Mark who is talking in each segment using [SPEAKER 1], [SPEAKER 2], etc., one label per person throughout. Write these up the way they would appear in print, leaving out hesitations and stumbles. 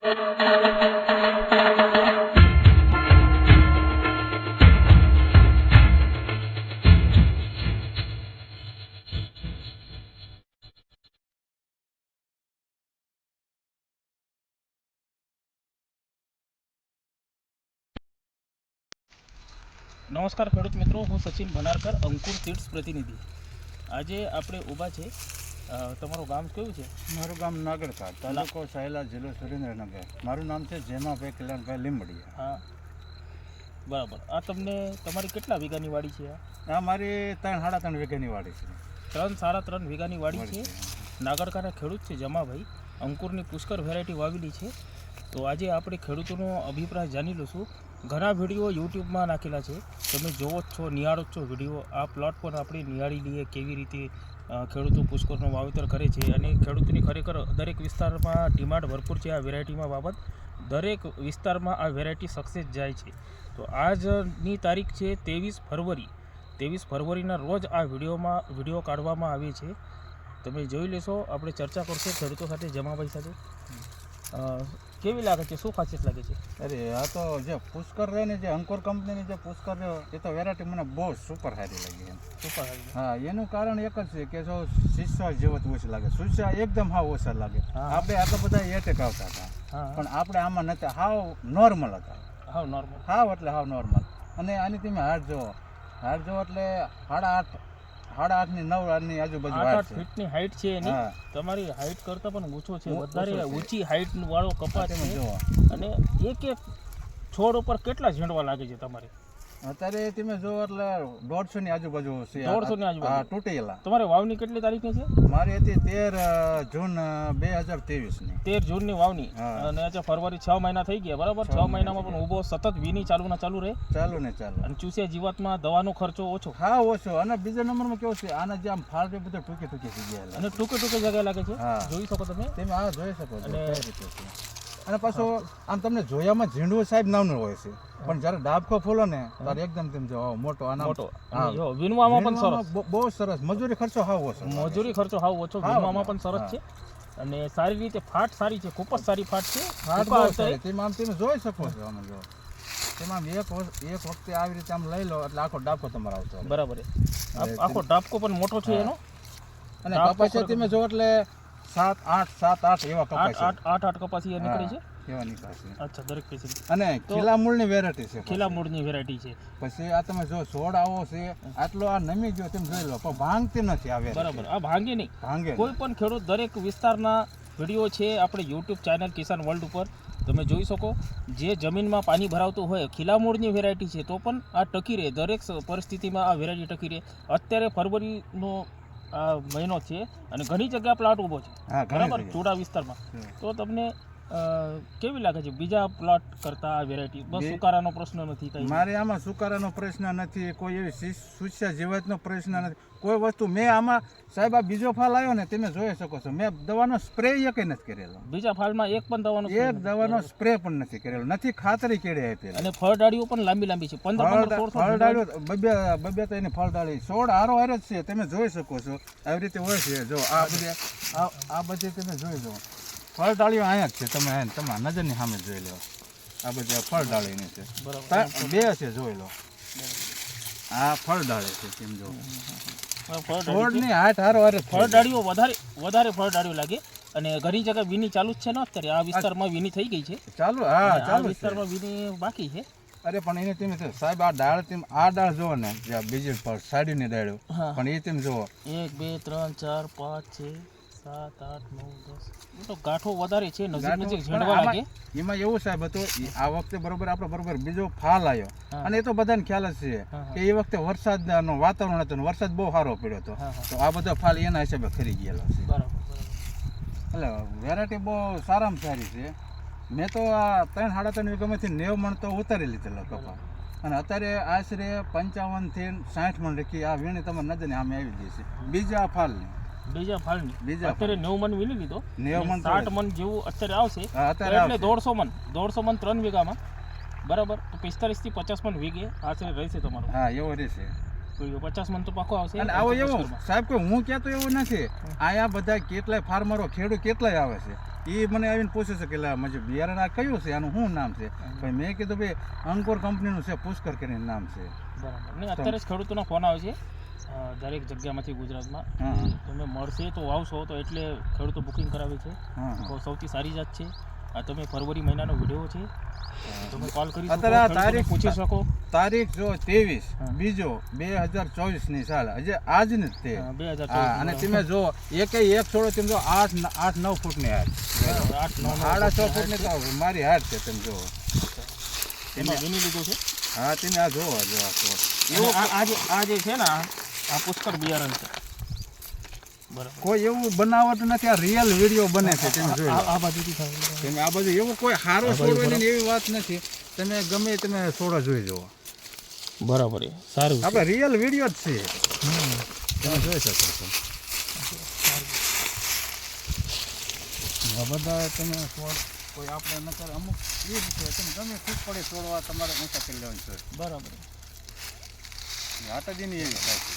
[SPEAKER 1] નમસ્કાર ખેડૂત મિત્રો, હું સચિન બનારકર, અંકુર સીડ્સ પ્રતિનિધિ. આજે આપણે ઊભા છે. તમારું ગામ કયું છે?
[SPEAKER 2] મારું ગામ નાગરકા, તાલુકો સાયલા, જિલ્લો સુરેન્દ્રનગર. મારું નામ છે જેમાભાઈ કલ્યાણભાઈ લીંબડિયા.
[SPEAKER 1] હા, બરાબર. આ તમને તમારી કેટલા વીઘાની વાડી છે?
[SPEAKER 2] આ મારી 3.5 વીઘાની વાડી છે.
[SPEAKER 1] 3.5 વીઘાની વાડી છે. નાગરકાના ખેડૂત છે જમાભાઈ. અંકુરની પુષ્કર વેરાયટી વાવેલી છે. તો આજે આપણે ખેડૂતોનો અભિપ્રાય જાણી લઈશું. ઘણા વિડીયો યુટ્યુબમાં નાખેલા છે, તમે જોવો જ છો, નિહાળો જ છો વિડીયો. આ પ્લોટ પર આપણે નિહાળી લઈએ કેવી રીતે ખેડૂતો પુષ્કરનું વાવેતર કરે છે, અને ખેડૂતોની ખરેખર દરેક વિસ્તારમાં ડિમાન્ડ ભરપૂર છે આ વેરાયટીમાં બાબત. દરેક વિસ્તારમાં આ વેરાયટી સક્સેસ જાય છે. તો આજની તારીખ છે 23 ફરવરી. 23 ફરવરીના રોજ આ વિડીયો કાઢવામાં આવે છે. તમે જોઈ લેશો. આપણે ચર્ચા કરશું ખેડૂતો સાથે, જમાભાઈ સાથે. કેવી લાગે છે? શું ખાસિયત લાગે છે?
[SPEAKER 2] અરે આ તો જે પુષ્કર રહે ને, જે અંકુર કંપનીની જે પુષ્કર રહે, એ તો વેરાયટી મને બહુ સુપર સારી લાગી એમ.
[SPEAKER 1] સુપર સારી.
[SPEAKER 2] હા, એનું કારણ એક જ છે કે જો શીશા જેવો જ ઓછું લાગે. શીશા એકદમ હાવ ઓછા લાગે. આપણે આટલા બધા એટેક આવતા હતા, પણ આપણે આમાં નથી. હાવ નોર્મલ હતા.
[SPEAKER 1] હાવ નોર્મલ.
[SPEAKER 2] હાવ એટલે હાવ નોર્મલ. અને આની તમે હાથ જુઓ એટલે 8.5 ની 9 ની આજુબાજુ
[SPEAKER 1] 8 ફીટની હાઈટ છે એની. તમારી હાઈટ કરતાં પણ ઊંચો છે, વધારે ઊંચી હાઈટ વાળો કપાસ છે. અને એક છોડ ઉપર કેટલા ઝીંડવા લાગે છે તમારે?
[SPEAKER 2] અત્યારે તમે જો એટલે 150 ની આજુબાજુ છે.
[SPEAKER 1] 150 ની આજુબાજુ
[SPEAKER 2] તૂટેલા.
[SPEAKER 1] તમારે વાવણી કેટલી તારીખની છે?
[SPEAKER 2] મારી હતી 13 જૂન 2023 ની.
[SPEAKER 1] 13 જૂનની વાવણી. અને આજે ફરવરી 6 મહિના થઈ ગયા, બરાબર. 6 મહિનામાં પણ ઊભો સતત વીની ચાલુ રહે.
[SPEAKER 2] ચાલુ
[SPEAKER 1] અને ચૂસ્યા જીવાતમાં દવાનો ખર્ચો ઓછો.
[SPEAKER 2] હા, ઓછો. અને બીજા નંબરમાં કેવું છે, આના જે આમ ફાળ છે બધું ટૂંકી થઈ ગયા,
[SPEAKER 1] અને ટૂંકે જગ્યાએ લાગે છે. જોઈ શકો તમે.
[SPEAKER 2] આ જોઈ શકો છો. અને પાછો આમ તમને જોયામાં ઝીંડવું સાહેબ નાનું હોય છે, પણ જ્યારે ડાબકો ફૂલો ને ત્યારે એકદમ તેમ જો મોટો.
[SPEAKER 1] મોટો. હા, વીણવામાં પણ સરસ.
[SPEAKER 2] બહુ સરસ. મજૂરી ખર્ચો હાવ ઓછો.
[SPEAKER 1] વીણવામાં પણ સરસ છે. અને સારી રીતે ફાટ સારી છે, ખૂબ જ સારી ફાટ છે.
[SPEAKER 2] તેમાં આમ તમે જોઈ શકો છો. આમાં જો તેમાં એક વખતે આવી રીતે આમ લઈ લો એટલે આખો ડાબકો તમારો આવતો.
[SPEAKER 1] બરાબર. આખો ડાબકો પણ મોટો છે એનો.
[SPEAKER 2] અને કપાસિયા તમે જો એટલે 7-8 એવા કપાસિયા.
[SPEAKER 1] 8 કપાસિયા નીકળે છે.
[SPEAKER 2] એવા નીકળે છે.
[SPEAKER 1] અચ્છા, દરેક પેશી.
[SPEAKER 2] અને ખીલા મૂળની વેરાયટી છે.
[SPEAKER 1] ખીલા મૂળની વેરાયટી છે.
[SPEAKER 2] પછી આ તમે જો છોડ આવો છે, આટલો આ નમી ગયો તમે જોઈ લો, પણ ભાંગતી નથી આ વેરાયટી.
[SPEAKER 1] બરાબર. આ ભાંગે નહીં. કોઈ પણ ખેડૂત દરેક વિસ્તારના વિડીયો છે આપણે યુટ્યુબ ચેનલ કિસાન વર્લ્ડ ઉપર તમે જોઈ શકો. જે જમીનમાં પાણી ભરાવતું હોય, ખીલા મૂળની વેરાયટી છે, તો પણ આ ટકી રહે. દરેક પરિસ્થિતિમાં આ વેરાયટી ટકી રહે. અત્યારે ફરવરીનો આ મહિનો છે અને ઘણી જગ્યા પ્લાટ ઊભો છે, બરાબર, ચૂડા વિસ્તારમાં. તો તમને કેવી લાગે છે બીજા પ્લોટ કરતા આ વેરાયટી? બસ સુકારાનો પ્રશ્ન નથી કઈ?
[SPEAKER 2] મારે આમાં સુકારાનો પ્રશ્ન નથી, કોઈ એવી સુસ્યા જીવાતનો પ્રશ્ન નથી, કોઈ વસ્તુ. મેં આમાં સાહેબ આ બીજો ફાલ આવ્યો ને, તમે જોઈ શકો છો, મેં દવાનો સ્પ્રે એક નથી કરેલો.
[SPEAKER 1] બીજા ફાલમાં એક
[SPEAKER 2] દવાનો સ્પ્રે પણ નથી કરેલો, નથી ખાતરી કેળે આપેલી.
[SPEAKER 1] અને ફળડાળીઓ પણ લાંબી છે. 15
[SPEAKER 2] ફળડાળીઓ બબે તો એની ફળડાળી છોડ હારો હારે જ છે, તમે જોઈ શકો છો. આવી રીતે હોય છે. જો આ બધી તમે જોઈ લો, ફળડાળીઓ અહીંયા જ છે. તમે તમારા નજરની સામે જોઈ લો. આ બધી ફળડાળીની છે. બરાબર. 2 છે, જોઈ લો. આ ફળડાળી છે. તેમ જો છોડની હાથ હારો હારે
[SPEAKER 1] ફળડાળીઓ વધારે ફળડાળીઓ લાગે. અને ઘણી જગ્યાએ વીની ચાલુ જ છે ને અત્યારે. આ વિસ્તારમાં વીની થઈ ગઈ છે
[SPEAKER 2] ચાલુ. હા, ચાલુ.
[SPEAKER 1] વિસ્તારમાં વીની બાકી છે.
[SPEAKER 2] અરે પણ એને તમે સાહેબ આ ડાળ જોવો ને, જે બીજી સાડીની ડાળો, પણ એ તમે જોવો
[SPEAKER 1] 1 2 3 4 5 6 7 8 9 10 તો ગાંઠો વધારે છે. નજીક ઝીંડવા લાગે.
[SPEAKER 2] એમાં એવું સાહેબ હતું, આ વખતે બરોબર બીજો ફાલ આવ્યો. અને એ તો બધાને ખ્યાલ જ છે કે એ વખતે વરસાદનું વાતાવરણ હતું, વરસાદ બહુ સારો પડ્યો હતો. તો આ બધા ફાલ એના હિસાબે ખરી ગયેલો છે. એટલે વેરાયટી બહુ સારામાં સારી છે. મેં તો આ 3.5 વીઘામાંથી 90 મણ તો ઉતારી લીધેલો કપા. અને અત્યારે આશરે 55 થી 60 મણ લખી આ વીણી તમારી નજરની સામે આવી ગઈ છે. બીજા ફાલની અત્યારે 90 મણ વીણી લીધો. 60 મણ જેવું અત્યારે આવશે. એટલે 150 મણ 3 વીઘામાં, બરાબર. તો 45 થી 50 મણ વીઘે આશરે રહેશે તમારો. હા, એવો રહેશે.
[SPEAKER 1] કોઈ 50 મણ તો પાકો આવશે.
[SPEAKER 2] અને આવો એવો સાહેબ કોઈ હું કહેતો એવું નથી, આયા બધા કેટલાય ફાર્મરો ખેડૂત કેટલાય આવે છે, એ મને આવીને પૂછે છે કે મજે બિયારણ આ કયું છે, આનું શું નામ છે? ભાઈ મેં કીધું ભાઈ અંકુર કંપનીનું છે, પુષ્કર કરીને નામ છે.
[SPEAKER 1] બરાબર. નહીં અત્યારે જ ખેડૂતોના ફોન આવે છે દરેક જગ્યામાંથી ગુજરાતમાં, તમે મળશે તો આવશો તો એટલે ખેડૂતો બુકિંગ કરાવે છે. તો સૌથી સારી જાત છે. આ તમે ફરવરી મહિનાનો વિડીયો છે, તમે કોલ કરી
[SPEAKER 2] અત્યારે તારીખ
[SPEAKER 1] પૂછી શકો.
[SPEAKER 2] તારીખ જો 23/2/2024 ની સાલ હજી આજ ને તે
[SPEAKER 1] 2024.
[SPEAKER 2] અને તમે જો એક છોડો તમે જો 8-9 ફૂટની હાઈટ, 8.5 ફૂટની તો મારી હાઈટ છે. તમે જો
[SPEAKER 1] એમાં વીણી લીધું છે.
[SPEAKER 2] હા તમે આ જોવો જો
[SPEAKER 1] આ જે છે ને આ પુષ્કર બિયારણ છે. બરાબર.
[SPEAKER 2] કોઈ એવું બનાવટ નથી, આ રિયલ વિડીયો બને છે. તમે જોઈ
[SPEAKER 1] આ બાજુથી થાય.
[SPEAKER 2] તમે આ બાજુ એવું કોઈ સારો છોડો નહીં એવી વાત નથી. તમે ગમે તમે છોડો જોઈ જુઓ.
[SPEAKER 1] બરાબર. સારું.
[SPEAKER 2] આપણે રિયલ વિડીયો જ છે. તમે જોઈ શકો છો. આ બધા તમે છોડ કોઈ આપણે ન કરે અમુક એ જ છે. તમે ગમે ખુશ પડે છોડવા તમારે ઊંચા કરી લેવાનું છે.
[SPEAKER 1] બરાબર.
[SPEAKER 2] આટાજીની એવી થાય છે.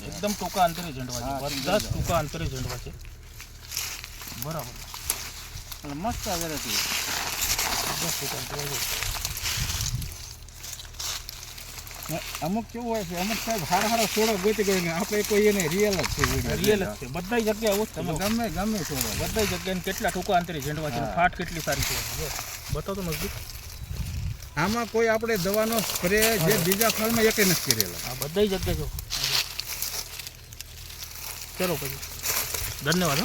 [SPEAKER 1] એકદમ ટૂંકા અંતરે ઝંડવા છે. બધા જ ટૂંકા અંતરે ઝંડવા છે. બરાબર.
[SPEAKER 2] એટલે મસ્ત વેરાયટી. અમુક કેવું હોય છે, અમુક સાહેબ સારા છોડો ગોતી ગયો, આપણે કોઈ એને રિયલ જ છે.
[SPEAKER 1] રિયલ જ છે. બધા જગ્યાએ આવું
[SPEAKER 2] તમે ગમે છોડો
[SPEAKER 1] બધા જગ્યાએ કેટલા ટૂંકા અંતરે ઝંડવા છે. ફાટ કેટલી સારી છે. બતાવો તો નજદીક.
[SPEAKER 2] આમાં કોઈ આપણે દવાનો સ્પ્રે જે બીજા ફળમાં એક નથી કરેલો.
[SPEAKER 1] આ બધી જગ્યાએ જો. ચલો પછી ધન્યવાદ.